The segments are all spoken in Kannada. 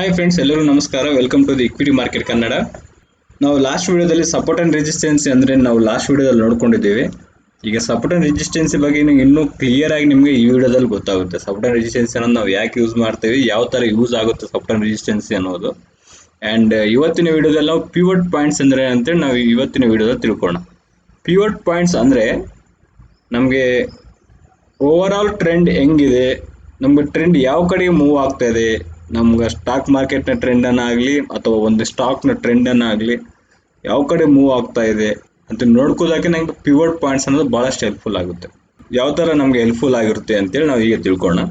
ಹಾಯ್ ಫ್ರೆಂಡ್ಸ್, ಎಲ್ಲರಿಗೂ ನಮಸ್ಕಾರ. Welcome to the equity market Kannada. ನಾವು ಲಾಸ್ಟ್ ವಿಡಿಯೋದಲ್ಲಿ ಸಪೋರ್ಟ್ ಅಂಡ್ ರೆಸಿಸ್ಟೆನ್ಸಿ ಅಂದರೆ ನಾವು ಲಾಸ್ಟ್ ವಿಡಿಯೋದಲ್ಲಿ ನೋಡ್ಕೊಂಡಿದ್ದೀವಿ. ಈಗ ಸಪೋರ್ಟ್ ಅಂಡ್ ರೆಸಿಸ್ಟೆನ್ಸಿ ಬಗ್ಗೆ ಇನ್ನೂ ಕ್ಲಿಯರ್ ಆಗಿ ನಿಮಗೆ ಈ ವಿಡಿಯೋದಲ್ಲಿ ಗೊತ್ತಾಗುತ್ತೆ. ಸಪೋರ್ಟ್ ಅಂಡ್ ರೆಸಿಸ್ಟೆನ್ಸಿ ಅನ್ನೋದು ನಾವು ಯಾಕೆ ಯೂಸ್ ಮಾಡ್ತೀವಿ, ಯಾವ ಥರ ಯೂಸ್ ಆಗುತ್ತೆ ಸಪೋರ್ಟ್ ಅಂಡ್ ರೆಸಿಸ್ಟೆನ್ಸಿ ಅನ್ನೋದು. ಆ್ಯಂಡ್ ಇವತ್ತಿನ ವಿಡಿಯೋದಲ್ಲಿ ನಾವು ಪಿವಟ್ ಪಾಯಿಂಟ್ಸ್ ಅಂದರೆ ಅಂತೇಳಿ ನಾವು ಇವತ್ತಿನ ವಿಡಿಯೋದಲ್ಲಿ ತಿಳ್ಕೊಳ್ಳೋಣ. ಪಿವಟ್ ಪಾಯಿಂಟ್ಸ್ ಅಂದರೆ ನಮಗೆ ಓವರ್ ಆಲ್ ಟ್ರೆಂಡ್ ಹೆಂಗಿದೆ, ನಮಗೆ ಟ್ರೆಂಡ್ ಯಾವ ಕಡೆಗೆ ಮೂವ್ ಆಗ್ತಾ ಇದೆ, ನಮ್ಗೆ ಸ್ಟಾಕ್ ಮಾರ್ಕೆಟ್ನ ಟ್ರೆಂಡನ್ನಾಗಲಿ ಅಥವಾ ಒಂದು ಸ್ಟಾಕ್ನ ಟ್ರೆಂಡನ್ನಾಗಲಿ ಯಾವ ಕಡೆ ಮೂವ್ ಆಗ್ತಾ ಇದೆ ಅಂತ ನೋಡ್ಕೋದಕ್ಕೆ ನಮ್ಗೆ ಪಿವಟ್ ಪಾಯಿಂಟ್ಸ್ ಅನ್ನೋದು ಭಾಳಷ್ಟು ಹೆಲ್ಪ್ಫುಲ್ ಆಗುತ್ತೆ. ಯಾವ ಥರ ನಮಗೆ ಹೆಲ್ಪ್ಫುಲ್ ಆಗಿರುತ್ತೆ ಅಂತೇಳಿ ನಾವು ಈಗ ತಿಳ್ಕೊಳ್ಳೋಣ.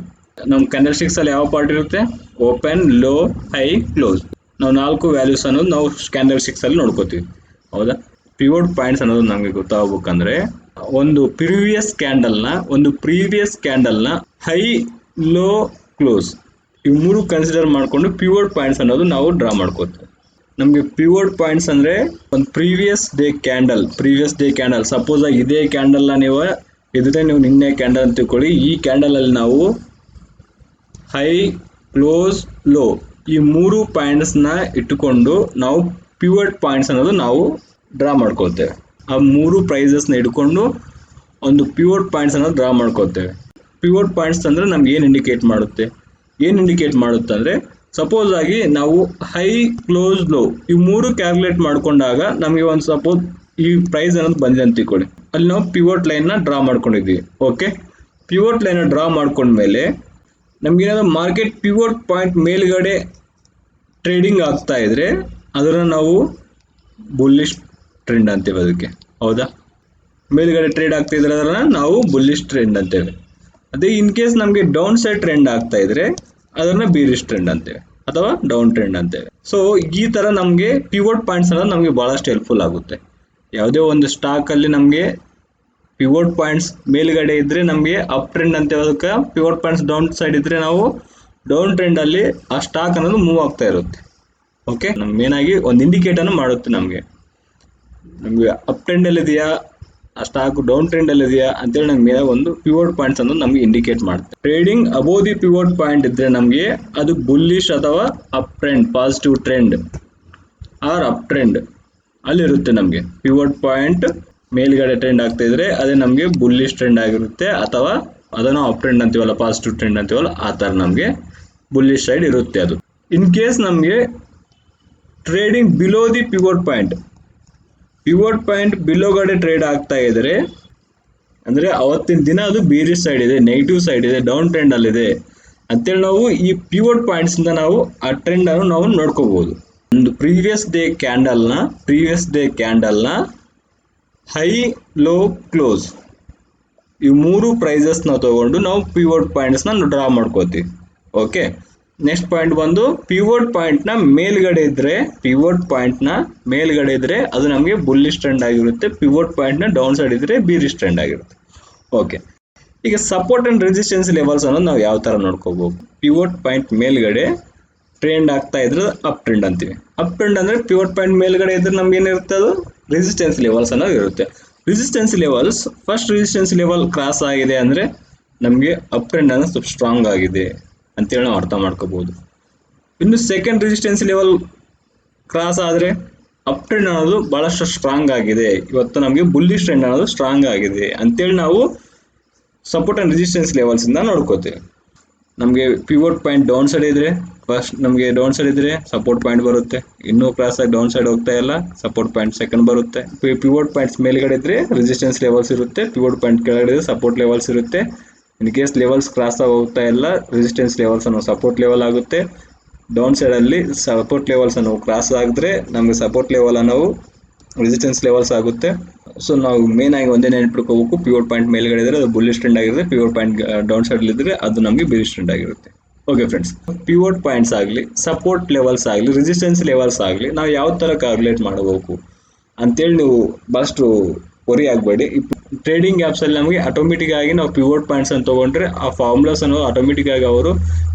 ನಮ್ಮ ಕ್ಯಾಂಡಲ್ ಸ್ಟಿಕ್ಸಲ್ಲಿ ಯಾವ ಪಾರ್ಟ್ ಇರುತ್ತೆ? Open, low, high, close. ನಾವು 4 ವ್ಯಾಲ್ಯೂಸ್ ಅನ್ನೋದು ನಾವು ಕ್ಯಾಂಡಲ್ ಸ್ಟಿಕ್ಸಲ್ಲಿ ನೋಡ್ಕೋತೀವಿ, ಹೌದಾ? ಪಿವಟ್ ಪಾಯಿಂಟ್ಸ್ ಅನ್ನೋದು ನಮಗೆ ಗೊತ್ತಾಗಬೇಕಂದ್ರೆ ಒಂದು ಪ್ರೀವಿಯಸ್ ಕ್ಯಾಂಡಲ್ನ ಹೈ, ಲೋ, ಕ್ಲೋಸ್ ಇವು 3 ಕನ್ಸಿಡರ್ ಮಾಡಿಕೊಂಡು ಪಿವಟ್ ಪಾಯಿಂಟ್ಸ್ ಅನ್ನೋದು ನಾವು ಡ್ರಾ ಮಾಡ್ಕೋತೀವಿ. ನಮಗೆ ಪಿವಟ್ ಪಾಯಿಂಟ್ಸ್ ಅಂದರೆ ಒಂದು ಪ್ರೀವಿಯಸ್ ಡೇ ಕ್ಯಾಂಡಲ್ ಸಪೋಸ್ ಆಗಿ ಇದೇ ಕ್ಯಾಂಡಲ್ನ ನೀವು ನಿನ್ನೆ ಕ್ಯಾಂಡಲ್ ಅಂತ ತಿಳ್ಕೊಳ್ಳಿ. ಈ ಕ್ಯಾಂಡಲಲ್ಲಿ ನಾವು ಹೈ, ಕ್ಲೋಸ್, ಲೋ ಈ 3 ಪಾಯಿಂಟ್ಸ್ನ ಇಟ್ಟುಕೊಂಡು ನಾವು ಪಿವಟ್ ಪಾಯಿಂಟ್ಸ್ ಅನ್ನೋದು ನಾವು ಡ್ರಾ ಮಾಡ್ಕೋತೇವೆ. ಆ 3 ಪ್ರೈಸಸ್ನ ಇಟ್ಕೊಂಡು ಒಂದು ಪಿವಟ್ ಪಾಯಿಂಟ್ಸ್ ಅನ್ನೋದು ಡ್ರಾ ಮಾಡ್ಕೋತೇವೆ. ಪಿವಟ್ ಪಾಯಿಂಟ್ಸ್ ಅಂದರೆ ನಮ್ಗೆ ಏನು ಇಂಡಿಕೇಟ್ ಮಾಡುತ್ತೆ ಅಂದರೆ ಸಪೋಸ್ ಆಗಿ ನಾವು ಹೈ, ಕ್ಲೋಸ್, ಲೋ ಈ 3 ಕ್ಯಾಲ್ಕುಲೇಟ್ ಮಾಡ್ಕೊಂಡಾಗ ನಮಗೆ ಒಂದು ಸಪೋಸ್ ಈ ಪ್ರೈಸ್ ಅನ್ನೋದು ಬಂದಿದೆ ಅಂತ ತಿಳ್ಕೊಳ್ಳಿ. ಅಲ್ಲಿ ನಾವು ಪಿವಟ್ ಲೈನ್ನ ಡ್ರಾ ಮಾಡ್ಕೊಂಡಿದ್ದೀವಿ. ಓಕೆ, ಪಿವಟ್ ಲೈನ್ನ ಡ್ರಾ ಮಾಡ್ಕೊಂಡ್ಮೇಲೆ ನಮಗೇನಾದ್ರು ಮಾರ್ಕೆಟ್ ಪಿವಟ್ ಪಾಯಿಂಟ್ ಮೇಲ್ಗಡೆ ಟ್ರೇಡಿಂಗ್ ಆಗ್ತಾ ಇದ್ರೆ ಅದನ್ನು ನಾವು ಬುಲ್ಲಿಶ್ ಟ್ರೆಂಡ್ ಅಂತೀವಿ ಅದಕ್ಕೆ, ಹೌದಾ? ಮೇಲ್ಗಡೆ ಟ್ರೇಡ್ ಆಗ್ತಾ ಇದ್ರೆ ಅದನ್ನು ನಾವು ಬುಲ್ಲಿಶ್ ಟ್ರೆಂಡ್ ಅಂತೇವೆ. ಅದೇ ಇನ್ ಕೇಸ್ ನಮಗೆ ಡೌನ್ ಸೈಡ್ ಟ್ರೆಂಡ್ ಆಗ್ತಾ ಇದ್ರೆ ಅದನ್ನ ಬೀರಿಶ್ ಟ್ರೆಂಡ್ ಅಂತೇವೆ ಅಥವಾ ಡೌನ್ ಟ್ರೆಂಡ್ ಅಂತೇವೆ. ಸೊ ಈ ತರ ನಮಗೆ ಪಿವಟ್ ಪಾಯಿಂಟ್ಸ್ ಅನ್ನೋದು ನಮಗೆ ಬಹಳಷ್ಟು ಹೆಲ್ಪ್ಫುಲ್ ಆಗುತ್ತೆ. ಯಾವುದೇ ಒಂದು ಸ್ಟಾಕ್ ಅಲ್ಲಿ ನಮಗೆ ಪಿವಟ್ ಪಾಯಿಂಟ್ಸ್ ಮೇಲ್ಗಡೆ ಇದ್ರೆ ನಮಗೆ ಅಪ್ ಟ್ರೆಂಡ್ ಅಂತೇವೆ ಅದಕ್ಕೆ. ಪಿವಟ್ ಪಾಯಿಂಟ್ಸ್ ಡೌನ್ ಸೈಡ್ ಇದ್ರೆ ನಾವು ಡೌನ್ ಟ್ರೆಂಡ್ ಅಲ್ಲಿ ಆ ಸ್ಟಾಕ್ ಅನ್ನೋದು ಮೂವ್ ಆಗ್ತಾ ಇರುತ್ತೆ. ಓಕೆ, ನಮ್ಗೆ ಮೇನ್ ಆಗಿ ಒಂದು ಇಂಡಿಕೇಟರ್ ಮಾಡುತ್ತೆ ನಮಗೆ ಅಪ್ ಟ್ರೆಂಡ್ ಅಲ್ಲಿ ಇದೆಯಾ, ಆ ಸ್ಟಾಕ್ ಡೌನ್ ಟ್ರೆಂಡ್ ಅಲ್ಲಿ ಇದೆಯಾ ಅಂತೇಳಿ ನಮ್ಗೆ ಒಂದು ಪಿವಟ್ ಪಾಯಿಂಟ್ಸ್ ಅನ್ನೋದು ನಮ್ಗೆ ಇಂಡಿಕೇಟ್ ಮಾಡುತ್ತೆ. Trading above the pivot point ಇದ್ರೆ ನಮಗೆ ಅದು ಬುಲ್ಲಿಶ್ ಅಥವಾ up trend, positive trend or up trend ಅಲ್ಲಿರುತ್ತೆ. ನಮಗೆ ಪಿವಟ್ ಪಾಯಿಂಟ್ ಮೇಲ್ಗಡೆ ಟ್ರೆಂಡ್ ಆಗ್ತಾ ಇದ್ರೆ ಅದೇ ನಮಗೆ ಬುಲ್ಲಿಶ್ ಟ್ರೆಂಡ್ ಆಗಿರುತ್ತೆ, ಅಥವಾ ಅದನ್ನು ಅಪ್ ಟ್ರೆಂಡ್ ಅಂತೀವಲ್ಲ, ಪಾಸಿಟಿವ್ ಟ್ರೆಂಡ್ ಅಂತೀವಲ್ಲ, ಆ ಥರ ನಮಗೆ ಬುಲ್ಲಿಶ್ ಸೈಡ್ ಇರುತ್ತೆ. ಅದು ಇನ್ ಕೇಸ್ ನಮಗೆ trading below the pivot point ಬಿಲೋಗಡೆ ಟ್ರೇಡ್ ಆಗ್ತಾ ಇದ್ರೆ ಅಂದ್ರೆ ಅವತ್ತಿನ ದಿನ ಅದು ಬೇರಿಶ್ ಸೈಡ್ ಇದೆ, ನೆಗೆಟಿವ್ ಸೈಡ್ ಇದೆ, ಡೌನ್ ಟ್ರೆಂಡ್ ಅಲ್ಲಿದೆ ಅಂತೇಳಿ ನಾವು ಈ ಪಿವಟ್ ಪಾಯಿಂಟ್ಸ್ ಇಂದ ನಾವು ಆ ಟ್ರೆಂಡ್ ಅನ್ನು ನಾವು ನೋಡ್ಕೋಬಹುದು. ಒಂದು ಪ್ರೀವಿಯಸ್ ಡೇ ಕ್ಯಾಂಡಲ್ನ ಹೈ, ಲೋ, ಕ್ಲೋಸ್ ಈ 3 ಪ್ರೈಸಸ್ ನಾವು ತಗೊಂಡು ನಾವು ಪಿವಟ್ ಪಾಯಿಂಟ್ಸ್ ನ ಡ್ರಾ ಮಾಡ್ಕೋತೀವಿ. ಓಕೆ, ನೆಕ್ಸ್ಟ್ ಪಾಯಿಂಟ್ ಬಂದು ಪಿವಟ್ ಪಾಯಿಂಟ್ ನ ಮೇಲ್ಗಡೆ ಇದ್ರೆ ಅದು ನಮಗೆ ಬುಲ್ಲಿಶ್ ಟ್ರೆಂಡ್ ಆಗಿರುತ್ತೆ. ಪಿವಟ್ ಪಾಯಿಂಟ್ ನ ಡೌನ್ ಸೈಡ್ ಇದ್ರೆ ಬೀರಿಶ್ ಟ್ರೆಂಡ್ ಆಗಿರುತ್ತೆ. ಓಕೆ, ಈಗ ಸಪೋರ್ಟ್ ಅಂಡ್ ರೆಸಿಸ್ಟೆನ್ಸ್ ಲೆವೆಲ್ಸ್ ಅನ್ನೋದು ನಾವು ಯಾವ ತರ ನೋಡ್ಕೋಬಹುದು? ಪಿವಟ್ ಪಾಯಿಂಟ್ ಮೇಲ್ಗಡೆ ಟ್ರೆಂಡ್ ಆಗ್ತಾ ಇದ್ರೆ ಅಪ್ ಟ್ರೆಂಡ್ ಅಂತೀವಿ. ಅಪ್ ಟ್ರೆಂಡ್ ಅಂದ್ರೆ ಪಿವಟ್ ಪಾಯಿಂಟ್ ಮೇಲ್ಗಡೆ ಇದ್ರೆ ನಮ್ಗೆ ಏನಿರುತ್ತೆ? ಅದು ರೆಸಿಸ್ಟೆನ್ಸ್ ಲೆವೆಲ್ಸ್ ಅನ್ನೋದು ಇರುತ್ತೆ. Resistance levels, first resistance level cross ಆಗಿದೆ ಅಂದ್ರೆ ನಮಗೆ ಅಪ್ ಟ್ರೆಂಡ್ ಅನ್ನೋದು ಸ್ವಲ್ಪ ಸ್ಟ್ರಾಂಗ್ ಆಗಿದೆ ಅಂತೇಳಿ ನಾವು ಅರ್ಥ ಮಾಡ್ಕೋಬಹುದು. ಇನ್ನು ಸೆಕೆಂಡ್ ರೆಸಿಸ್ಟೆನ್ಸ್ ಲೆವೆಲ್ ಕ್ರಾಸ್ ಆದರೆ ಅಪ್ ಟ್ರೆಂಡ್ ಅನ್ನೋದು ಬಹಳಷ್ಟು ಸ್ಟ್ರಾಂಗ್ ಆಗಿದೆ, ಇವತ್ತು ನಮಗೆ ಬುಲ್ಲಿಶ್ ಟ್ರೆಂಡ್ ಅನ್ನೋದು ಸ್ಟ್ರಾಂಗ್ ಆಗಿದೆ ಅಂತೇಳಿ ನಾವು ಸಪೋರ್ಟ್ ಅಂಡ್ ರೆಸಿಸ್ಟೆನ್ಸ್ ಲೆವೆಲ್ಸ್ ಇಂದ ನೋಡ್ಕೋತೇವೆ. ನಮಗೆ ಪಿವಟ್ ಪಾಯಿಂಟ್ ಡೌನ್ ಸೈಡ್ ಇದ್ರೆ ಸಪೋರ್ಟ್ ಪಾಯಿಂಟ್ ಬರುತ್ತೆ. ಇನ್ನೂ ಕ್ರಾಸ್ ಆಗಿ ಡೌನ್ ಸೈಡ್ ಹೋಗ್ತಾ ಇಲ್ಲ, ಸಪೋರ್ಟ್ ಪಾಯಿಂಟ್ ಸೆಕೆಂಡ್ ಬರುತ್ತೆ. ಪಿವಟ್ ಪಾಯಿಂಟ್ಸ್ ಮೇಲ್ಗಡೆ ಇದ್ರೆ ರೆಸಿಸ್ಟೆನ್ಸ್ ಲೆವೆಲ್ಸ್ ಇರುತ್ತೆ, ಪಿವಟ್ ಪಾಯಿಂಟ್ ಕೆಳಗಡೆ ಸಪೋರ್ಟ್ ಲೆವೆಲ್ಸ್ ಇರುತ್ತೆ. ಇನ್ ಕೇಸ್ ಲೆವೆಲ್ಸ್ ಕ್ರಾಸ್ ಆಗಿ ಹೋಗ್ತಾ ಇಲ್ಲ, ರೆಸಿಸ್ಟೆನ್ಸ್ ಲೆವೆಲ್ಸ್ ಅನ್ನೋ ಸಪೋರ್ಟ್ ಲೆವೆಲ್ ಆಗುತ್ತೆ. ಡೌನ್ ಸೈಡ್ ಅಲ್ಲಿ ಸಪೋರ್ಟ್ ಲೆವೆಲ್ಸ್ ಅನ್ನೋ ಕ್ರಾಸ್ ಆಗಿದ್ರೆ ನಮಗೆ ಸಪೋರ್ಟ್ ಲೆವೆಲ್ ಅನ್ನೋ ರೆಸಿಸ್ಟೆನ್ಸ್ ಲೆವೆಲ್ಸ್ ಆಗುತ್ತೆ. ಸೊ ನಾವು ಮೇನ್ ಆಗಿ ಒಂದೇ ನೆನಪಿಟ್ಕೋಬೇಕು, ಪಿವಟ್ ಪಾಯಿಂಟ್ ಮೇಲ್ಗಡೆ ಇದ್ರೆ ಅದು ಬುಲ್ಲಿಶ್ ಟ್ರೆಂಡ್ ಆಗಿರುತ್ತೆ, ಪಿವಟ್ ಪಾಯಿಂಟ್ ಡೌನ್ ಸೈಡ್ ಇದ್ರೆ ಅದು ನಮಗೆ ಬೀರಿಶ್ ಟ್ರೆಂಡ್ ಆಗಿರುತ್ತೆ. ಓಕೆ ಫ್ರೆಂಡ್ಸ್, ಪಿವಟ್ ಪಾಯಿಂಟ್ಸ್ ಆಗಲಿ, ಸಪೋರ್ಟ್ ಲೆವೆಲ್ಸ್ ಆಗಲಿ, ರೆಸಿಸ್ಟೆನ್ಸ್ ಲೆವೆಲ್ಸ್ ಆಗಲಿ ನಾವು ಯಾವ ಥರ ಕ್ಯಾಲ್ಕುಲೇಟ್ ಮಾಡಬೇಕು ಅಂತೇಳಿ ನೀವು ಭಾಳಷ್ಟು ವರಿ ಆಗಬೇಡಿ. ಟ್ರೇಡಿಂಗ್ ಆ್ಯಪ್ಸಲ್ಲಿ ನಮಗೆ ಆಟೋಮೆಟಿಕ್ ಆಗಿ ನಾವು ಪಿವಟ್ ಪಾಯಿಂಟ್ಸ್ ಅಂತ ತೊಗೊಂಡ್ರೆ ಆ ಫಾರ್ಮುಲಾಸ್ ಅನ್ನು ಆಟೋಮೆಟಿಕ್ ಆಗಿ ಅವರು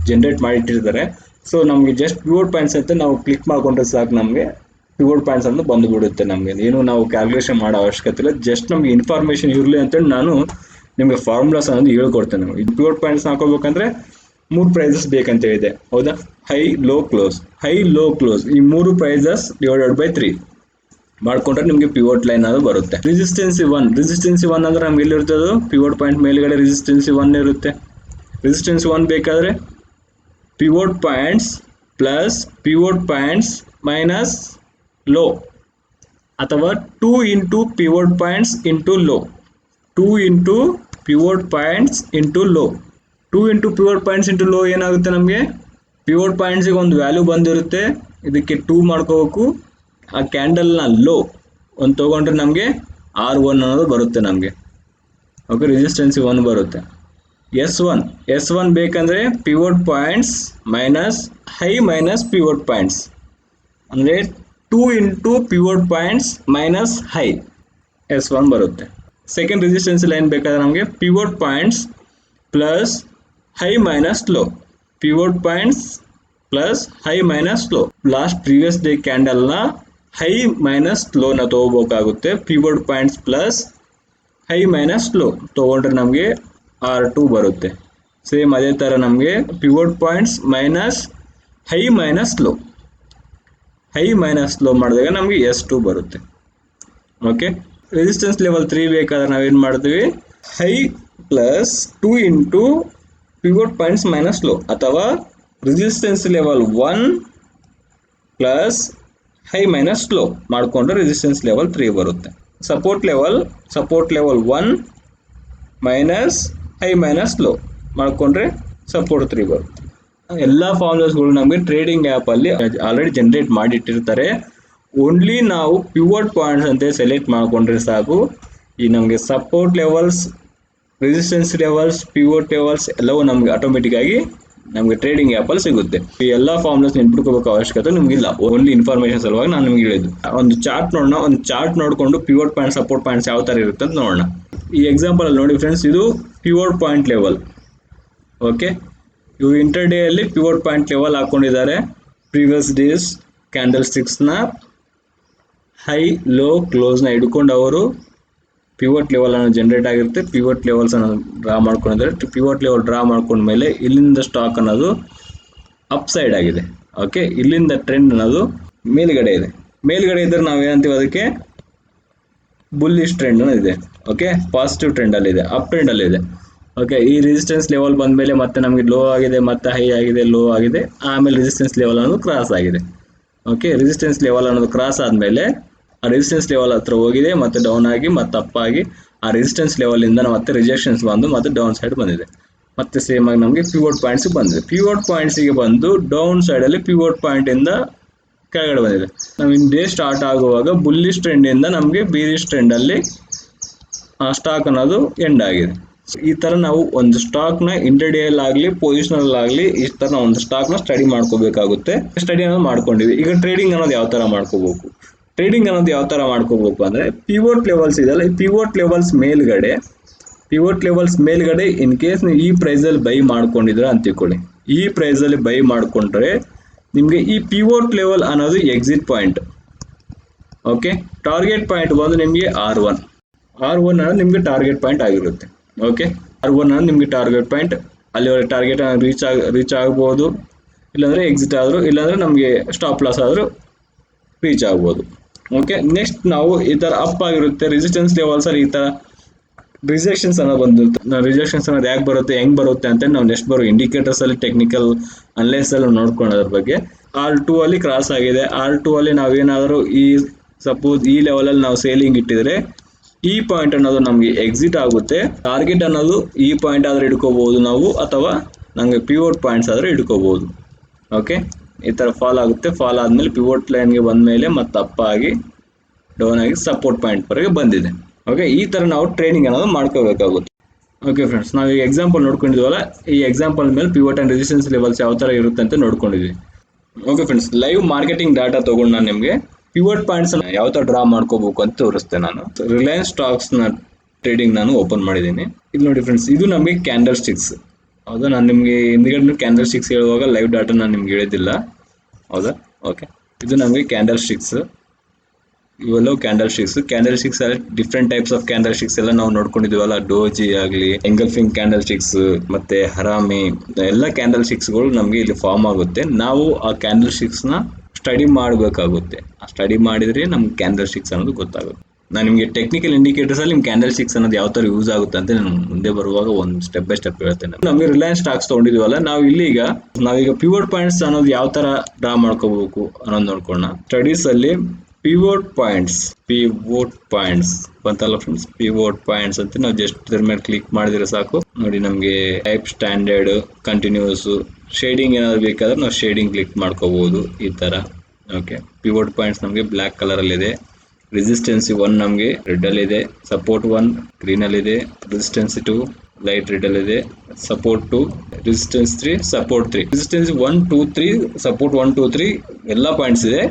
ಜನರೇಟ್ ಮಾಡಿಟ್ಟಿರ್ತಾರೆ. ಸೊ ನಮಗೆ ಜಸ್ಟ್ ಪಿವಟ್ ಪಾಯಿಂಟ್ಸ್ ಅಂತ ನಾವು ಕ್ಲಿಕ್ ಮಾಡಿಕೊಂಡ್ರೆ ಸಾಕು, ನಮಗೆ ಪಿವಟ್ ಪಾಯಿಂಟ್ಸ್ ಅಂತ ಬಂದು ಬಿಡುತ್ತೆ. ನಮಗೆ ಏನು ನಾವು ಕ್ಯಾಲ್ಕುಲೇಷನ್ ಮಾಡೋ ಅವಶ್ಯಕತೆ ಇಲ್ಲ, ಜಸ್ಟ್ ನಮಗೆ ಇನ್ಫಾರ್ಮೇಷನ್ ಇರಲಿ ಅಂತೇಳಿ ನಾನು ನಿಮಗೆ ಫಾರ್ಮುಲಾಸ್ ಅನ್ನೋದು ಹೇಳ್ಕೊಡ್ತೇನೆ. ಇದು ಪಿವಟ್ ಪಾಯಿಂಟ್ಸ್ ಹಾಕೋಬೇಕಂದ್ರೆ 3 ಪ್ರೈಸಸ್ ಬೇಕಂತ ಹೇಳಿದೆ, ಹೌದಾ? High low close, high low close ಈ ಮೂರು ಪ್ರೈಸಸ್ ಡಿವೈಡೆಡ್ ಬೈ 3 ಮಾಡ್ಕೊಂಡ್ರೆ ನಿಮಗೆ ಪಿವೋಟ್ ಲೈನ್ ಅದು ಬರುತ್ತೆ. ರೆಸಿಸ್ಟೆನ್ಸಿ ಒನ್ ಅಂದ್ರೆ ನಮ್ಗೆ ಎಲ್ಲಿರ್ತದೆ, ಪಿವೋಟ್ ಪಾಯಿಂಟ್ ಮೇಲ್ಗಡೆ ರೆಸಿಸ್ಟೆನ್ಸಿ ಒನ್ ಇರುತ್ತೆ. ರೆಸಿಸ್ಟೆನ್ಸಿ ಒನ್ ಬೇಕಾದ್ರೆ pivot points plus pivot points minus low, ಅಥವಾ 2 into pivot points into low, 2 into pivot points into low. 2 into pivot points into low ಏನಾಗುತ್ತೆ, ನಮಗೆ ಪಿವೋಟ್ ಪಾಯಿಂಟ್ಸಿಗೆ ಒಂದು ವ್ಯಾಲ್ಯೂ ಬಂದಿರುತ್ತೆ, ಇದಕ್ಕೆ 2 ಮಾಡ್ಕೋಬೇಕು. ಆ ಕ್ಯಾಂಡಲ್ನ ಲೋ ಒಂದು ತೊಗೊಂಡ್ರೆ ನಮಗೆ R1 ಅನ್ನೋದು ಬರುತ್ತೆ ನಮಗೆ. ಓಕೆ, ರೆಸಿಸ್ಟೆನ್ಸಿ 1 ಬರುತ್ತೆ. S1 ಬೇಕಂದ್ರೆ pivot points minus high minus pivot points ಅಂದರೆ 2 into pivot points minus high S1 ಬರುತ್ತೆ. ಸೆಕೆಂಡ್ ರೆಸಿಸ್ಟೆನ್ಸಿ ಲೈನ್ ಬೇಕಾದ್ರೆ ನಮಗೆ pivot points plus high minus low, pivot points plus high minus low. Last previous day ಕ್ಯಾಂಡಲ್ನ ಹೈ ಮೈನಸ್ ಲೋನ ತಗೋಬೇಕಾಗುತ್ತೆ. Pivot points plus high minus low ತೊಗೊಂಡ್ರೆ ನಮಗೆ R2 ಬರುತ್ತೆ. ಸೇಮ್ ಅದೇ ಥರ ನಮಗೆ pivot points minus high minus low, high minus low ಮಾಡಿದಾಗ ನಮಗೆ S2 ಬರುತ್ತೆ. ಓಕೆ, ರೆಸಿಸ್ಟೆನ್ಸ್ ಲೆವೆಲ್ 3 ಬೇಕಾದ್ರೆ ನಾವೇನು ಮಾಡ್ತೀವಿ, high plus 2 into pivot points minus low, ಅಥವಾ resistance level 1 plus high minus low ಮಾಡಿಕೊಂಡ್ರೆ ರೆಸಿಸ್ಟೆನ್ಸ್ ಲೆವೆಲ್ 3 ಬರುತ್ತೆ. Support level 1 minus high minus low ಮಾಡಿಕೊಂಡ್ರೆ ಸಪೋರ್ಟ್ 3 ಬರುತ್ತೆ. ಎಲ್ಲ ಫಾರ್ಮುಲಾಸ್ಗಳು ನಮಗೆ ಟ್ರೇಡಿಂಗ್ ಆ್ಯಪಲ್ಲಿ ಆಲ್ರೆಡಿ ಜನರೇಟ್ ಮಾಡಿಟ್ಟಿರ್ತಾರೆ. ಓನ್ಲಿ ನಾವು ಪಿವೋಟ್ ಪಾಯಿಂಟ್ಸ್ ಅಂತ ಸೆಲೆಕ್ಟ್ ಮಾಡಿಕೊಂಡ್ರೆ ಸಾಕು. ಈ ನಮಗೆ support levels, resistance levels, pivot levels ಎಲ್ಲವೂ ನಮಗೆ ಆಟೋಮೆಟಿಕ್ ಆಗಿ ನಮಗೆ ಟ್ರೇಡಿಂಗ್ ಆ್ಯಪಲ್ಲಿ ಸಿಗುತ್ತೆ. ಈ ಎಲ್ಲ ಫಾರ್ಮುಲಾಸ್ ನೆನ್ಪಿಟ್ಕೋಬೇಕು ಅವಶ್ಯಕತೆ ನಿಮಗಿಲ್ಲ, ಓನ್ಲಿ ಇನ್ಫಾರ್ಮೇಷನ್ ಸಲುವಾಗಿ ನಾನು ನಿಮ್ಗೆ ಹೇಳಿದ್ದು. ಒಂದು ಚಾರ್ಟ್ ನೋಡೋಣ, ಒಂದು ಚಾರ್ಟ್ ನೋಡಿಕೊಂಡು ಪಿವೋಟ್ ಪಾಯಿಂಟ್ ಸಪೋರ್ಟ್ ಪಾಯಿಂಟ್ಸ್ ಯಾವ ಥರ ಇರುತ್ತೆ ಅಂತ ನೋಡೋಣ. ಈ ಎಕ್ಸಾಂಪಲ್ ಅಲ್ಲಿ ನೋಡಿ ಫ್ರೆಂಡ್ಸ್, ಇದು ಪಿವೋಟ್ ಪಾಯಿಂಟ್ ಲೆವೆಲ್. ಓಕೆ, ಇವು ಇಂಟರ್ ಡೇ ಅಲ್ಲಿ ಪಿವೋಟ್ ಪಾಯಿಂಟ್ ಲೆವೆಲ್ ಹಾಕೊಂಡಿದ್ದಾರೆ. ಪ್ರೀವಿಯಸ್ ಡೇಸ್ ಕ್ಯಾಂಡಲ್ ಸ್ಟಿಕ್ಸ್ನ ಹೈ ಲೋ ಕ್ಲೋಸ್ನ ಹಿಡ್ಕೊಂಡು ಅವರು ಪಿವೋಟ್ ಲೆವೆಲ್ ಅನ್ನು ಜನರೇಟ್ ಆಗಿರುತ್ತೆ. ಪಿವೋಟ್ ಲೆವೆಲ್ಸ್ ಅನ್ನು ಡ್ರಾ ಮಾಡ್ಕೊಂಡಿದ್ದಾರೆ. ಪಿವೋಟ್ ಲೆವೆಲ್ ಡ್ರಾ ಮಾಡ್ಕೊಂಡ್ಮೇಲೆ ಇಲ್ಲಿಂದ ಸ್ಟಾಕ್ ಅನ್ನೋದು ಅಪ್ ಸೈಡ್ ಆಗಿದೆ. ಓಕೆ, ಇಲ್ಲಿಂದ ಟ್ರೆಂಡ್ ಅನ್ನೋದು ಮೇಲ್ಗಡೆ ಇದೆ. ಮೇಲ್ಗಡೆ ಇದ್ದರೆ ನಾವು ಏನಂತೀವಿ, ಅದಕ್ಕೆ ಬುಲ್ಲಿಶ್ ಟ್ರೆಂಡ್ ಇದೆ. ಓಕೆ, ಪಾಸಿಟಿವ್ ಟ್ರೆಂಡಲ್ಲಿ ಇದೆ, ಅಪ್ ಟ್ರೆಂಡಲ್ಲಿ ಇದೆ. ಓಕೆ, ಈ ರೆಸಿಸ್ಟೆನ್ಸ್ ಲೆವೆಲ್ ಬಂದಮೇಲೆ ಮತ್ತೆ ನಮಗೆ ಲೋ ಆಗಿದೆ, ಮತ್ತೆ ಹೈ ಆಗಿದೆ, ಲೋ ಆಗಿದೆ, ಆಮೇಲೆ ರೆಸಿಸ್ಟೆನ್ಸ್ ಲೆವೆಲ್ ಅನ್ನೋದು ಕ್ರಾಸ್ ಆಗಿದೆ. ಓಕೆ, ರೆಸಿಸ್ಟೆನ್ಸ್ ಲೆವೆಲ್ ಅನ್ನೋದು ಕ್ರಾಸ್ ಆದಮೇಲೆ ಆ ರೆಸಿಸ್ಟೆನ್ಸ್ ಲೆವೆಲ್ ಹತ್ರ ಹೋಗಿದೆ, ಮತ್ತೆ ಡೌನ್ ಆಗಿ ಮತ್ತೆ ಅಪ್ ಆಗಿ ಆ ರೆಸಿಸ್ಟೆನ್ಸ್ ಲೆವೆಲಿಂದ ಮತ್ತೆ ರಿಜೆಕ್ಷನ್ಸ್ ಬಂದು ಮತ್ತೆ ಡೌನ್ ಸೈಡ್ ಬಂದಿದೆ. ಮತ್ತೆ ಸೇಮ್ ಆಗಿ ನಮಗೆ ಪಿವೋಟ್ ಪಾಯಿಂಟ್ಸ್ ಬಂದಿದೆ. ಪಿವೋಟ್ ಪಾಯಿಂಟ್ಸಿಗೆ ಬಂದು ಡೌನ್ ಸೈಡಲ್ಲಿ ಪಿವೋಟ್ ಪಾಯಿಂಟಿಂದ ಕೆಳಗಡೆ ಬಂದಿದೆ. ನಾವು ಇನ್ ಡೇ ಸ್ಟಾರ್ಟ್ ಆಗುವಾಗ ಬುಲ್ಲಿಶ್ ಟ್ರೆಂಡಿಂದ ನಮಗೆ ಬೀರಿಶ್ ಟ್ರೆಂಡಲ್ಲಿ ಆ ಸ್ಟಾಕ್ ಅನ್ನೋದು ಎಂಡ್ ಆಗಿದೆ. ಈ ಥರ ನಾವು ಒಂದು ಸ್ಟಾಕ್ನ ಇಂಟರ್ಡೇಯಲ್ಲಾಗಲಿ ಪೊಸಿಷನಲ್ಲಾಗಲಿ ಈ ಥರ ನಾವು ಒಂದು ಸ್ಟಾಕ್ನ ಸ್ಟಡಿ ಮಾಡ್ಕೋಬೇಕಾಗುತ್ತೆ. ಸ್ಟಡಿ ಅನ್ನೋದು ಮಾಡ್ಕೊಂಡಿವಿ. ಈಗ ಟ್ರೇಡಿಂಗ್ ಅನ್ನೋದು ಯಾವ ಥರ ಮಾಡ್ಕೋಬೇಕು, ಟ್ರೇಡಿಂಗ್ ಅನ್ನೋದು ಯಾವ ಥರ ಮಾಡ್ಕೋಬೇಕು ಅಂದರೆ, ಪಿವೋಟ್ ಲೆವೆಲ್ಸ್ ಇದೆಯಲ್ಲ, ಈ ಪಿವೋಟ್ ಲೆವೆಲ್ಸ್ ಮೇಲ್ಗಡೆ ಇನ್ ಕೇಸ್ ನೀವು ಈ ಪ್ರೈಸಲ್ಲಿ ಬೈ ಮಾಡ್ಕೊಂಡಿದ್ರೆ ಅಂತ ತಿಳ್ಕೊಳ್ಳಿ. ಈ ಪ್ರೈಸಲ್ಲಿ ಬೈ ಮಾಡಿಕೊಂಡ್ರೆ ನಿಮಗೆ ಈ ಪಿವೋಟ್ ಲೆವೆಲ್ ಅನ್ನೋದು exit point. Okay, target point ಬಂದು ನಿಮಗೆ R1 ಅನ್ನೋದು ನಿಮಗೆ ಟಾರ್ಗೆಟ್ ಪಾಯಿಂಟ್ ಆಗಿರುತ್ತೆ. ಓಕೆ, R1 ಅನ್ನೋದು ನಿಮಗೆ ಟಾರ್ಗೆಟ್ ಪಾಯಿಂಟ್. ಅಲ್ಲಿವರೆಗೆ ಟಾರ್ಗೆಟ್ ರೀಚ್ ಆಗ್ಬೋದು, ಇಲ್ಲಾಂದರೆ ಎಕ್ಸಿಟ್ ಆದರೂ, ಇಲ್ಲಾಂದರೆ ನಮಗೆ ಸ್ಟಾಪ್ ಲಾಸ್ ಆದರೂ ರೀಚ್ ಆಗ್ಬೋದು. ಓಕೆ, ನೆಕ್ಸ್ಟ್ ನಾವು ಈ ಥರ ಅಪ್ ಆಗಿರುತ್ತೆ ರೆಸಿಸ್ಟೆನ್ಸ್ ಲೆವೆಲ್ಸಲ್ಲಿ ಈ ಥರ ರಿಜೆಕ್ಷನ್ಸ್ ಅನ್ನೋದು ಬಂದಿರುತ್ತೆ. ರಿಜೆಕ್ಷನ್ಸ್ ಅನ್ನೋದು ಯಾಕೆ ಬರುತ್ತೆ, ಹೆಂಗೆ ಬರುತ್ತೆ ಅಂತ ನಾವು ನೆಕ್ಸ್ಟ್ ಬರೋ ಇಂಡಿಕೇಟರ್ಸಲ್ಲಿ ಟೆಕ್ನಿಕಲ್ ಅನಲೈಸಲ್ಲಿ ನೋಡ್ಕೊಳ್ಳೋದ್ರ ಬಗ್ಗೆ. R2 ಅಲ್ಲಿ ಕ್ರಾಸ್ ಆಗಿದೆ. R2 ಅಲ್ಲಿ ನಾವೇನಾದರೂ ಸಪೋಸ್ ಈ ಲೆವೆಲಲ್ಲಿ ನಾವು ಸೇಲಿಂಗ್ ಇಟ್ಟಿದ್ರೆ ಈ ಪಾಯಿಂಟ್ ಅನ್ನೋದು ನಮಗೆ ಎಕ್ಸಿಟ್ ಆಗುತ್ತೆ. ಟಾರ್ಗೆಟ್ ಅನ್ನೋದು ಈ ಪಾಯಿಂಟ್ ಆದರೂ ಹಿಡ್ಕೋಬಹುದು ನಾವು, ಅಥವಾ ನಮಗೆ ಪಿವೋಟ್ ಪಾಯಿಂಟ್ಸ್ ಆದರೂ ಹಿಡ್ಕೋಬಹುದು. ಓಕೆ, ಈ ಥರ ಫಾಲ್ ಆಗುತ್ತೆ. ಫಾಲ್ ಆದಮೇಲೆ ಪಿವೋಟ್ ಲೈನ್ಗೆ ಬಂದಮೇಲೆ ಮತ್ತೆ ಅಪ್ ಆಗಿ ಡೌನ್ ಆಗಿ ಸಪೋರ್ಟ್ ಪಾಯಿಂಟ್ ವರೆಗೆ ಬಂದಿದೆ. ಓಕೆ, ಈ ಥರ ನಾವು ಟ್ರೇಡಿಂಗ್ ಅನ್ನೋದು ಮಾಡ್ಕೋಬೇಕಾಗುತ್ತೆ. ಓಕೆ ಫ್ರೆಂಡ್ಸ್, ನಾವು ಈ ಎಕ್ಸಾಂಪಲ್ ನೋಡ್ಕೊಂಡಿದ್ವಲ್ಲ, ಈ ಎಕ್ಸಾಂಪಲ್ ಮೇಲೆ ಪಿವೋಟ್ ಆ್ಯಂಡ್ ರೆಸಿಸ್ಟೆನ್ಸ್ ಲೆವೆಲ್ಸ್ ಯಾವ ಥರ ಇರುತ್ತೆ ಅಂತ ನೋಡ್ಕೊಂಡಿದ್ವಿ. Okay friends, live marketing data ತೊಗೊಂಡು ನಾನು ನಿಮಗೆ ಪಿವೋಟ್ ಪಾಯಿಂಟ್ಸ್ ಯಾವ ಥರ ಡ್ರಾ ಮಾಡ್ಕೋಬೇಕು ಅಂತ ತೋರಿಸ್ತೆ. ನಾನು ರಿಲಯನ್ಸ್ ಸ್ಟಾಕ್ಸ್ನ ಟ್ರೇಡಿಂಗ್ ನಾನು ಓಪನ್ ಮಾಡಿದ್ದೀನಿ. ಇಲ್ಲಿ ನೋಡಿ ಫ್ರೆಂಡ್ಸ್, ಇದು ನಮಗೆ ಕ್ಯಾಂಡಲ್ ಸ್ಟಿಕ್ಸ್. ಹೌದಾ, ನಾನು ನಿಮಗೆ ಹಿಂದ್ಗಡೆ ಕ್ಯಾಂಡಲ್ ಸ್ಟಿಕ್ಸ್ ಹೇಳುವಾಗ ಲೈವ್ ಡಾಟಾ ನಾನು ನಿಮ್ಗೆ ಹೇಳಿದ್ದಿಲ್ಲ. ಹೌದಾ, ಓಕೆ, ಇದು ನಮಗೆ ಕ್ಯಾಂಡಲ್ ಸ್ಟಿಕ್ಸ್. ಇವೆಲ್ಲ ಕ್ಯಾಂಡಲ್ ಸ್ಟಿಕ್ಸ್ ಅಲ್ಲಿ different types of candle sticks ಎಲ್ಲ ನಾವು ನೋಡ್ಕೊಂಡಿದೀವಲ್ಲ, ಡೋಜಿ ಆಗಲಿ, ಎಂಗಲ್ಫಿಂಗ್ ಕ್ಯಾಂಡಲ್ ಸ್ಟಿಕ್ಸ್ ಮತ್ತೆ ಹರಾಮಿ, ಎಲ್ಲ ಕ್ಯಾಂಡಲ್ ಸ್ಟಿಕ್ಸ್ ಗಳು ನಮಗೆ ಇಲ್ಲಿ ಫಾರ್ಮ್ ಆಗುತ್ತೆ. ನಾವು ಆ ಕ್ಯಾಂಡಲ್ ಸ್ಟಿಕ್ಸ್ ನ ಸ್ಟಡಿ ಮಾಡಬೇಕಾಗುತ್ತೆ. ಆ ಸ್ಟಡಿ ಮಾಡಿದ್ರೆ ನಮ್ಗೆ ಕ್ಯಾಂಡಲ್ ಸ್ಟಿಕ್ಸ್ ಅನ್ನೋದು ಗೊತ್ತಾಗುತ್ತೆ. ನಾನು ನಿಮಗೆ ಟೆಕ್ನಿಕಲ್ ಇಂಡಿಕೇಟರ್ಸ್ ಅಲ್ಲಿ ನಿಮ್ಗೆ ಕ್ಯಾಂಡಲ್ ಸ್ಟಿಕ್ಸ್ ಅನ್ನೋದು ಯಾವ ತರ ಯೂಸ್ ಆಗುತ್ತೆ ಅಂತ ನಾನು ಮುಂದೆ ಬರುವಾಗ ಒಂದು ಸ್ಟೆಪ್ ಬೈ ಸ್ಟೆಪ್ ಹೇಳ್ತೇನೆ. ನಮಗೆ ರಿಲಯನ್ಸ್ ಸ್ಟಾಕ್ಸ್ ತಗೊಂಡಿದ್ವಲ್ಲ, ನಾವೀಗ ಪಿವೋಟ್ ಪಾಯಿಂಟ್ಸ್ ಅನ್ನೋದು ಯಾವ ತರ ಡ್ರಾ ಮಾಡ್ಕೋಬೇಕು ಅನ್ನೋದು ನೋಡ್ಕೊಳ್ಳೋಣ. ಸ್ಟಡೀಸ್ ಅಲ್ಲಿ ಪಿವೋಟ್ ಪಾಯಿಂಟ್ಸ್ ಬಂತಲ್ಲ ಫ್ರೆಂಡ್ಸ್, ಪಿವೋಟ್ ಪಾಯಿಂಟ್ಸ್ ಅಂತ ನಾವು ಜಸ್ಟ್ ಇದ್ರ ಮೇಲೆ ಕ್ಲಿಕ್ ಮಾಡಿದ್ರೆ ಸಾಕು. ನೋಡಿ ನಮಗೆ ಟೈಪ್ ಸ್ಟ್ಯಾಂಡರ್ಡ್, ಕಂಟಿನ್ಯೂಸ್, ಶೇಡಿಂಗ್ ಏನಾದ್ರು ಬೇಕಾದ್ರೆ ನಾವು ಶೇಡಿಂಗ್ ಕ್ಲಿಕ್ ಮಾಡ್ಕೋಬಹುದು ಈ ತರ. ಓಕೆ, ಪಿವೋಟ್ ಪಾಯಿಂಟ್ಸ್ ನಮಗೆ ಬ್ಲಾಕ್ ಕಲರ್ ಅಲ್ಲಿ ಇದೆ. ರೆಸಿಸ್ಟೆನ್ಸಿ 1 ನಮಗೆ ರೆಡ್ ಅಲ್ಲಿ ಇದೆ, ಸಪೋರ್ಟ್ 1 ಗ್ರೀನ್ ಅಲ್ಲಿ ಇದೆ, ರೆಸಿಸ್ಟೆನ್ಸಿ 2 ಲೈಟ್ ರೆಡ್ ಅಲ್ಲಿ ಇದೆ, ಸಪೋರ್ಟ್ 2, ರೆಸಿಸ್ಟೆನ್ಸ್ 3, ಸಪೋರ್ಟ್ 3, ರೆಸಿಸ್ಟೆನ್ಸಿ 1 2 3, ಸಪೋರ್ಟ್ 1 2 3 ಎಲ್ಲ ಪಾಯಿಂಟ್ಸ್ ಇದೆ.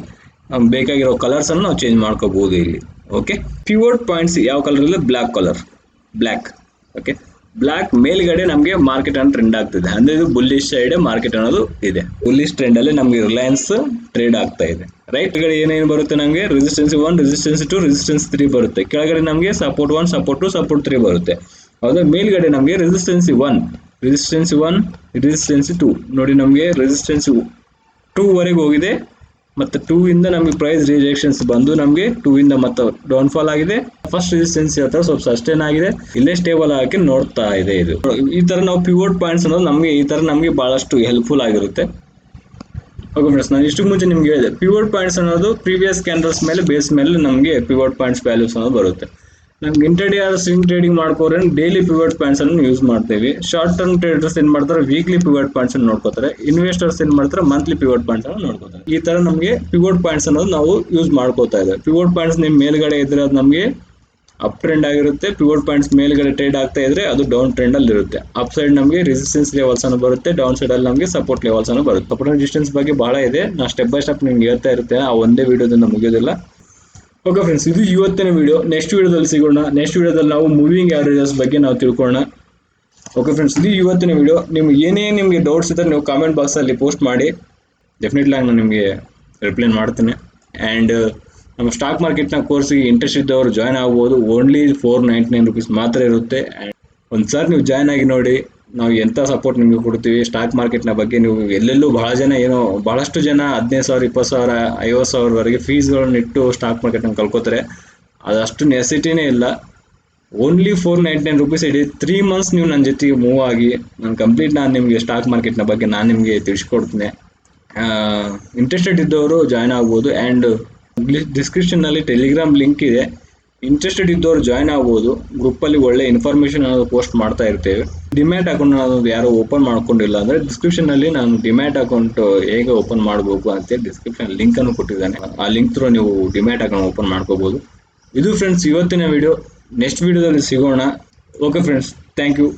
ಬೇಕಾಗಿರೋ ಕಲರ್ಸ್ ಅನ್ನು ನಾವು ಚೇಂಜ್ ಮಾಡ್ಕೋಬಹುದು ಇಲ್ಲಿ. ಓಕೆ, ಪಿವೋಟ್ ಪಾಯಿಂಟ್ಸ್ ಯಾವ ಕಲರ್ ಇದೆ? ಬ್ಲ್ಯಾಕ್. ಓಕೆ, ಬ್ಲ್ಯಾಕ್ ಮೇಲ್ಗಡೆ ನಮಗೆ ಮಾರ್ಕೆಟ್ ಅನ್ನು ಟ್ರೆಂಡ್ ಆಗ್ತಿದೆ, ಅಂದ್ರೆ ಇದು ಬುಲ್ಲಿಶ್ ಸೈಡ್ ಮಾರ್ಕೆಟ್ ಅನ್ನೋದು ಇದೆ. ಬುಲ್ಲಿಶ್ ಟ್ರೆಂಡ್ ಅಲ್ಲಿ ನಮಗೆ ರಿಲಯನ್ಸ್ ಟ್ರೇಡ್ ಆಗ್ತಾ ಇದೆ. ರೈಟ್ ಕಡೆ ಏನೇನು ಬರುತ್ತೆ ನಮಗೆ? ರೆಸಿಸ್ಟೆನ್ಸಿ 1, ರೆಸಿಸ್ಟೆನ್ಸಿ 2, ರೆಸಿಸ್ಟೆನ್ಸ್ 3 ಬರುತ್ತೆ. ಕೆಳಗಡೆ ನಮಗೆ ಸಪೋರ್ಟ್ 1, ಸಪೋರ್ಟ್ 2, ಸಪೋರ್ಟ್ 3 ಬರುತ್ತೆ. ಹೌದಾ? ಮೇಲ್ಗಡೆ ನಮಗೆ ರೆಸಿಸ್ಟೆನ್ಸಿ 1, ರೆಸಿಸ್ಟೆನ್ಸಿ 2 ನೋಡಿ, ನಮಗೆ ರೆಸಿಸ್ಟೆನ್ಸಿ 2 ವರೆಗೆ ಹೋಗಿದೆ. ಮತ್ತೆ 2 ಇಂದ ನಮಗೆ ಪ್ರೈಸ್ ರಿಜೆಕ್ಷನ್ಸ್ ಬಂದು ನಮಗೆ 2 ಇಂದ ಮತ್ತೆ ಡೌನ್ ಫಾಲ್ ಆಗಿದೆ. ಫಸ್ಟ್ ರೆಸಿಸ್ಟೆನ್ಸ್ ಹತ್ರ ಸ್ವಲ್ಪ ಸಸ್ಟೈನ್ ಆಗಿದೆ, ಇಲ್ಲೇ ಸ್ಟೇಬಲ್ ಆಗಿ ನೋಡ್ತಾ ಇದೆ. ಇದು ಈ ತರ ನಾವು ಪಿವೋಟ್ ಪಾಯಿಂಟ್ಸ್ ಅನ್ನೋದು ನಮಗೆ ಬಹಳಷ್ಟು ಹೆಲ್ಪ್ಫುಲ್ ಆಗಿರುತ್ತೆ. ಓಕೆ ಫ್ರೆಂಡ್ಸ್, ನಾನು ಇಷ್ಟು ಮುಂಚೆ ನಿಮ್ಗೆ ಹೇಳಿದೆ, ಪಿವೋಟ್ ಪಾಯಿಂಟ್ಸ್ ಅನ್ನೋದು ಪ್ರೀವಿಯಸ್ ಕ್ಯಾಂಡಲ್ಸ್ ಮೇಲೆ ಬೇಸ್ ಮೇಲೆ ನಮಗೆ ಪಿವೋಟ್ ಪಾಯಿಂಟ್ಸ್ ವ್ಯಾಲ್ಯೂಸ್ ಅನ್ನೋದು ಬರುತ್ತೆ. ನಮ್ಗೆ ಇಂಟರ್ಡೇ ಆರ್ ಸ್ವಿಂಗ್ ಟ್ರೇಡಿಂಗ್ ಮಾಡ್ಕೋರೆ ಡೈಲಿ ಪಿವೋಟ್ ಪಾಯಿಂಟ್ಸ್ ಅನ್ನು ಯೂಸ್ ಮಾಡ್ತೇವೆ. ಶಾರ್ಟ್ ಟರ್ಮ್ ಟ್ರೇಡರ್ಸ್ ಏನ್ ಮಾಡ್ತಾರೆ? ವೀಕ್ಲಿ ಪಿವೋಟ್ ಪಾಯಿಂಟ್ಸ್ ಅನ್ನು ನೋಡ್ಕೋತಾರೆ. ಇನ್ವೆಸ್ಟರ್ಸ್ ಏನ್ ಮಾಡ್ತಾರೆ? ಮಂತ್ಲಿ ಪಿವೋಟ್ ಪಾಯಿಂಟ್ಸ್ ಅನ್ನು ನೋಡ್ಕೋತಾರೆ. ಈ ತರ ನಮಗೆ ಪಿವೋಟ್ ಪಾಯಿಂಟ್ಸ್ ಅನ್ನೋದು ನಾವು ಯೂಸ್ ಮಾಡ್ಕೋತಾ ಇದ್ದೇವೆ. ಪಿವೋಟ್ ಪಾಯಿಂಟ್ಸ್ ನಿಮ್ ಮೇಲ್ಗಡೆ ಇದ್ರೆ ಅದು ನಮಗೆ ಅಪ್ ಟ್ರೆಂಡ್ ಆಗಿರುತ್ತೆ. ಪಿವೋಟ್ ಪಾಯಿಂಟ್ಸ್ ಮೇಲ್ಗಡೆ ಟ್ರೇಡ್ ಆಗ್ತಾ ಇದ್ರೆ ಅದು ಡೌನ್ ಟ್ರೆಂಡ್ ಅಲ್ಲಿ ಇರುತ್ತೆ. ಅಪ್ ಸೈಡ್ ನಮಗೆ ರೆಸಿಸ್ಟೆನ್ಸ್ ಲೆವೆಲ್ಸ್ ಅನ್ನು ಬರುತ್ತೆ, ಡೌನ್ ಸೈಡ್ ಅಲ್ಲಿ ನಮಗೆ ಸಪೋರ್ಟ್ ಲೆವೆಲ್ಸ್ ಅನ್ನು ಬರುತ್ತೆ. ಸಪೋರ್ಟ್ ರೆಸಿಸ್ಟೆನ್ಸ್ ಬಗ್ಗೆ ಬಹಳ ಇದೆ, ನಾನು ಸ್ಟೆಪ್ ಬೈ ಸ್ಟೆಪ್ ನಿಮ್ಗೆ ಹೇಳ್ತಾ ಇರ್ತೇನೆ, ಆ ಒಂದೇ ವಿಡಿಯೋದಿಂದ ಮುಗಿಯೋದಿಲ್ಲ. ಓಕೆ ಫ್ರೆಂಡ್ಸ್, ಇದು ಇವತ್ತಿನ ವಿಡಿಯೋ. ನೆಕ್ಸ್ಟ್ ವಿಡಿಯೋದಲ್ಲಿ ಸಿಗೋಣ. ನೆಕ್ಸ್ಟ್ ವಿಡಿಯೋದಲ್ಲಿ ನಾವು ಮೂವಿಂಗ್ ಆವರೇಜಸ್ ಬಗ್ಗೆ ನಾವು ತಿಳ್ಕೊಳ್ಳೋಣ. ಓಕೆ ಫ್ರೆಂಡ್ಸ್, ಇದು ಇವತ್ತಿನ ವಿಡಿಯೋ. ನಿಮಗೆ ಡೌಟ್ಸ್ ಇದ್ದರೆ ನೀವು ಕಾಮೆಂಟ್ ಬಾಕ್ಸ್ ಅಲ್ಲಿ ಪೋಸ್ಟ್ ಮಾಡಿ, ಡೆಫಿನೆಟ್ಲಿ ನಾನು ನಿಮಗೆ ರಿಪ್ಲೈ ಮಾಡ್ತೇನೆ. ಆ್ಯಂಡ್ ನಮ್ಮ ಸ್ಟಾಕ್ ಮಾರ್ಕೆಟ್ನ ಕೋರ್ಸಿಗೆ ಇಂಟ್ರೆಸ್ಟ್ ಇದ್ದವರು ಜಾಯ್ನ್ ಆಗ್ಬೋದು. ಓನ್ಲಿ $499 ಮಾತ್ರ ಇರುತ್ತೆ. ಒಂದ್ಸಾರಿ ನೀವು ಜಾಯ್ನ್ ಆಗಿ ನೋಡಿ, ನಾವು ಎಂಥ ಸಪೋರ್ಟ್ ನಿಮಗೆ ಕೊಡ್ತೀವಿ. ಸ್ಟಾಕ್ ಮಾರ್ಕೆಟ್ನ ಬಗ್ಗೆ ನೀವು ಎಲ್ಲೆಲ್ಲೂ ಬಹಳಷ್ಟು ಜನ 15,000, 20,000, 50,000ವರೆಗೆ ಫೀಸ್ಗಳನ್ನು ಇಟ್ಟು ಸ್ಟಾಕ್ ಮಾರ್ಕೆಟ್ನ ಕಲ್ಕೋತಾರೆ. ಅದಷ್ಟು ನೆಸಿಟಿನೇ ಇಲ್ಲ. ಓನ್ಲಿ $499 ಇಡೀ 3 months ನೀವು ನನ್ನ ಜೊತೆಗೆ ಮೂವ್ ಆಗಿ ನಾನು ನಿಮಗೆ ಸ್ಟಾಕ್ ಮಾರ್ಕೆಟ್ನ ಬಗ್ಗೆ ನಾನು ನಿಮಗೆ ತಿಳಿಸ್ಕೊಡ್ತೀನಿ. ಇಂಟ್ರೆಸ್ಟೆಡ್ ಇದ್ದವರು ಜಾಯ್ನ್ ಆಗ್ಬೋದು. ಆ್ಯಂಡ್ ಡಿಸ್ಕ್ರಿಪ್ಷನ್ನಲ್ಲಿ ಟೆಲಿಗ್ರಾಮ್ ಲಿಂಕ್ ಇದೆ, ಇಂಟ್ರೆಸ್ಟೆಡ್ ಇದ್ದವರು ಜಾಯ್ನ್ ಆಗ್ಬೋದು. ಗ್ರೂಪಲ್ಲಿ ಒಳ್ಳೆ ಇನ್ಫಾರ್ಮೇಷನ್ ಅನ್ನೋದು ಪೋಸ್ಟ್ ಮಾಡ್ತಾ ಇರ್ತೇವೆ. ಡಿಮ್ಯಾಟ್ ಅಕೌಂಟ್ ಅನ್ನೋದು ಯಾರು ಓಪನ್ ಮಾಡ್ಕೊಂಡಿಲ್ಲ ಅಂದರೆ ಡಿಸ್ಕ್ರಿಪ್ಷನ್ನಲ್ಲಿ ನಾನು ಡಿಮ್ಯಾಟ್ ಅಕೌಂಟ್ ಹೇಗೆ ಓಪನ್ ಮಾಡಬೇಕು ಅಂತೇಳಿ ಡಿಸ್ಕ್ರಿಪ್ಷನ್ ಲಿಂಕ್ ಅನ್ನು ಕೊಟ್ಟಿದ್ದಾನೆ. ಆ ಲಿಂಕ್ ಥ್ರೂ ನೀವು ಡಿಮ್ಯಾಟ್ ಅಕೌಂಟ್ ಓಪನ್ ಮಾಡ್ಕೋಬಹುದು. ಇದು ಫ್ರೆಂಡ್ಸ್ ಇವತ್ತಿನ ವಿಡಿಯೋ. ನೆಕ್ಸ್ಟ್ ವಿಡಿಯೋದಲ್ಲಿ ಸಿಗೋಣ. Okay friends, thank you.